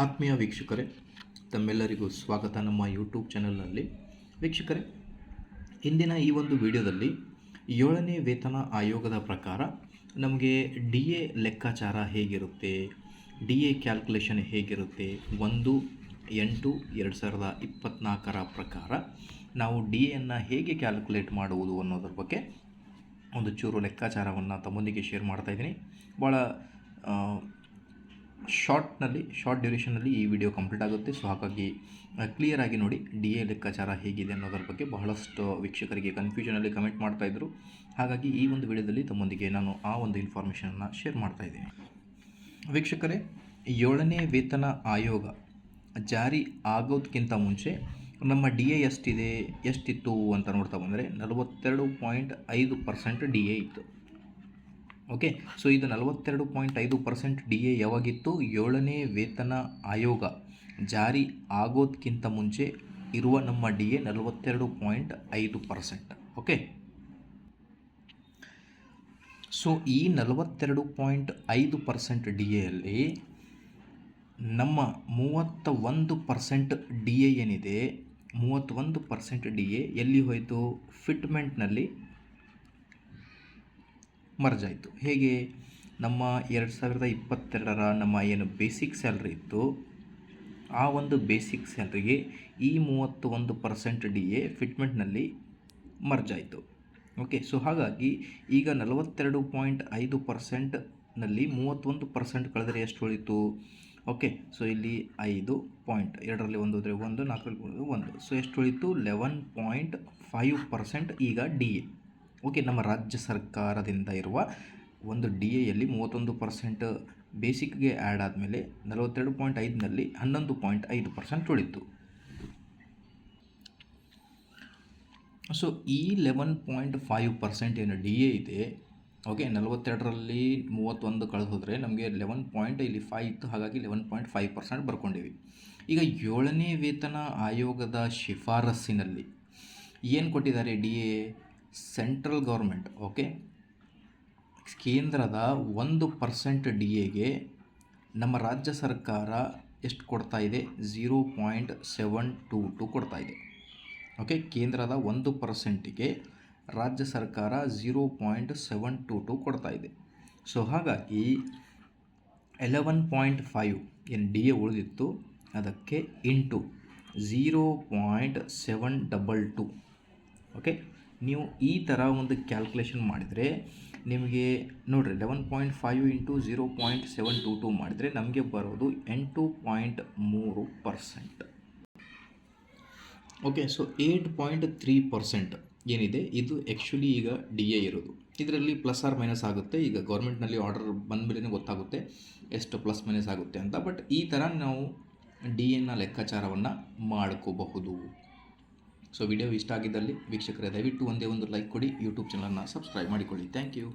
ಆತ್ಮೀಯ ವೀಕ್ಷಕರೇ, ತಮ್ಮೆಲ್ಲರಿಗೂ ಸ್ವಾಗತ ನಮ್ಮ ಯೂಟ್ಯೂಬ್ ಚಾನಲ್ನಲ್ಲಿ. ವೀಕ್ಷಕರೇ, ಇಂದಿನ ಈ ಒಂದು ವಿಡಿಯೋದಲ್ಲಿ 7ನೇ ವೇತನ ಆಯೋಗದ ಪ್ರಕಾರ ನಮಗೆ ಡಿ ಎ ಲೆಕ್ಕಾಚಾರ ಹೇಗಿರುತ್ತೆ, ಡಿ ಎ ಕ್ಯಾಲ್ಕುಲೇಷನ್ ಹೇಗಿರುತ್ತೆ, 1/8/2024 ಪ್ರಕಾರ ನಾವು ಡಿ ಎಯನ್ನು ಹೇಗೆ ಕ್ಯಾಲ್ಕುಲೇಟ್ ಮಾಡುವುದು ಅನ್ನೋದ್ರ ಬಗ್ಗೆ ಒಂದು ಚೂರು ಲೆಕ್ಕಾಚಾರವನ್ನು ತಮ್ಮೊಂದಿಗೆ ಶೇರ್ ಮಾಡ್ತಾಯಿದ್ದೀನಿ. ಭಾಳ ಶಾರ್ಟ್ ಡ್ಯೂರೇಷನಲ್ಲಿ ಈ ವಿಡಿಯೋ ಕಂಪ್ಲೀಟ್ ಆಗುತ್ತೆ. ಸೊ ಹಾಗಾಗಿ ಕ್ಲಿಯರಾಗಿ ನೋಡಿ ಡಿ ಎ ಲೆಕ್ಕಾಚಾರ ಹೇಗಿದೆ ಅನ್ನೋದ್ರ ಬಗ್ಗೆ ಬಹಳಷ್ಟು ವೀಕ್ಷಕರಿಗೆ ಕನ್ಫ್ಯೂಷನಲ್ಲಿ ಕಮೆಂಟ್ ಮಾಡ್ತಾಯಿದ್ರು. ಹಾಗಾಗಿ ಈ ಒಂದು ವಿಡಿಯೋದಲ್ಲಿ ತಮ್ಮೊಂದಿಗೆ ನಾನು ಆ ಒಂದು ಇನ್ಫಾರ್ಮೇಷನನ್ನು ಶೇರ್ ಮಾಡ್ತಾಯಿದ್ದೀನಿ. ವೀಕ್ಷಕರೇ, 7ನೇ ವೇತನ ಆಯೋಗ ಜಾರಿ ಆಗೋದಕ್ಕಿಂತ ಮುಂಚೆ ನಮ್ಮ ಡಿ ಎ ಎಷ್ಟಿತ್ತು ಅಂತ ನೋಡ್ತಾ ಬಂದರೆ 42.5% ಡಿ ಎ ಇತ್ತು. ಓಕೆ, ಸೊ ಇದು 42.5% ಡಿ ಎ ಯಾವಾಗಿತ್ತು? 7ನೇ ವೇತನ ಆಯೋಗ ಜಾರಿ ಆಗೋದಕ್ಕಿಂತ ಮುಂಚೆ ಇರುವ ನಮ್ಮ ಡಿ ಎ 42.5%. ಓಕೆ, ಸೊ ಈ 42.5% ಡಿ ಎಯಲ್ಲಿ ನಮ್ಮ 31% ಡಿ ಎ ಏನಿದೆ, 31% ಡಿ ಎ ಎಲ್ಲಿ ಹೋಯಿತು? ಫಿಟ್ಮೆಂಟ್ನಲ್ಲಿ ಮರ್ಜ್ ಆಯಿತು. ಹೇಗೆ? ನಮ್ಮ 2022ರ ನಮ್ಮ ಏನು ಬೇಸಿಕ್ ಸ್ಯಾಲ್ರಿ ಇತ್ತು, ಆ ಒಂದು ಬೇಸಿಕ್ ಸ್ಯಾಲ್ರಿಗೆ ಈ 31% ಡಿ ಎ ಫಿಟ್ಮೆಂಟ್ನಲ್ಲಿ ಮರ್ಜ್ ಆಯಿತು. ಓಕೆ, ಸೊ ಹಾಗಾಗಿ ಈಗ 42.5%ನಲ್ಲಿ 31% ಕಳೆದರೆ ಎಷ್ಟು ಉಳಿತು? ಓಕೆ, ಸೊ ಇಲ್ಲಿ 5 ಪಾಯಿಂಟ್ 2ರಲ್ಲಿ 1 ಹೋದರೆ 1, 4ರಲ್ಲಿ 1, ಸೊ ಎಷ್ಟು ಉಳಿತು? 11.5% ಈಗ ಡಿ ಎ. ಓಕೆ, ನಮ್ಮ ರಾಜ್ಯ ಸರ್ಕಾರದಿಂದ ಇರುವ ಒಂದು ಡಿ ಎಯಲ್ಲಿ 31% ಬೇಸಿಕ್ಗೆ ಆ್ಯಡ್ ಆದಮೇಲೆ 42.5ನಲ್ಲಿ 11.5% ಉಳಿತು. ಸೊ ಈ 11.5% ಏನು ಡಿ ಎ ಇದೆ, ಓಕೆ, 42ರಲ್ಲಿ 31 ಕಳೆದು ಹೋದರೆ ನಮಗೆ 11.5 ಇತ್ತು, ಹಾಗಾಗಿ 11.5% ಬರ್ಕೊಂಡಿವಿ. ಈಗ 7ನೇ ವೇತನ ಆಯೋಗದ ಶಿಫಾರಸ್ಸಿನಲ್ಲಿ ಏನು ಕೊಟ್ಟಿದ್ದಾರೆ? D A central government, okay, ಕೇಂದ್ರದ 1% ಡಿ ಎಗೆ ನಮ್ಮ ರಾಜ್ಯ ಸರ್ಕಾರ ಎಷ್ಟು ಕೊಡ್ತಾ ಇದೆ? 0.722 ಕೊಡ್ತಾ ಇದೆ. ಓಕೆ, ಕೇಂದ್ರದ 1%ಗೆ ರಾಜ್ಯ ಸರ್ಕಾರ 0.722 ಕೊಡ್ತಾ ಇದೆ. ಸೊ ಹಾಗಾಗಿ 11.5 ಏನು ಡಿ ಎ ಉಳಿದಿತ್ತು ಅದಕ್ಕೆ ಇಂಟು 0.722. ಓಕೆ, ನೀವು ಈ ಥರ ಒಂದು ಕ್ಯಾಲ್ಕುಲೇಷನ್ ಮಾಡಿದರೆ ನಿಮಗೆ ನೋಡಿರಿ, 11.5 ಇಂಟು 0.722 ಮಾಡಿದರೆ ನಮಗೆ ಬರೋದು 8.3%. ಓಕೆ, ಸೊ 8.3% ಏನಿದೆ ಇದು ಆ್ಯಕ್ಚುಲಿ ಈಗ ಡಿ ಎ ಇರೋದು. ಇದರಲ್ಲಿ ಪ್ಲಸ್ ಆರ್ ಮೈನಸ್ ಆಗುತ್ತೆ. ಈಗ ಗೌರ್ಮೆಂಟ್ನಲ್ಲಿ ಆರ್ಡರ್ ಬಂದ ಮೇಲೆ ಗೊತ್ತಾಗುತ್ತೆ ಎಷ್ಟು ಪ್ಲಸ್ ಮೈನಸ್ ಆಗುತ್ತೆ ಅಂತ. ಬಟ್ ಈ ಥರ ನಾವು ಡಿ ಎನ ಲೆಕ್ಕಾಚಾರವನ್ನು ಮಾಡ್ಕೋಬಹುದು. ಸೊ ವಿಡಿಯೋ ಇಷ್ಟ ಆಗಿದ್ದಲ್ಲಿ ವೀಕ್ಷಕರೇ ದಯವಿಟ್ಟು ಒಂದೇ ಒಂದು ಲೈಕ್ ಕೊಡಿ, ಯೂಟ್ಯೂಬ್ ಚಾನಲನ್ನು ಸಬ್ಸ್ಕ್ರೈಬ್ ಮಾಡಿಕೊಳ್ಳಿ. Thank you.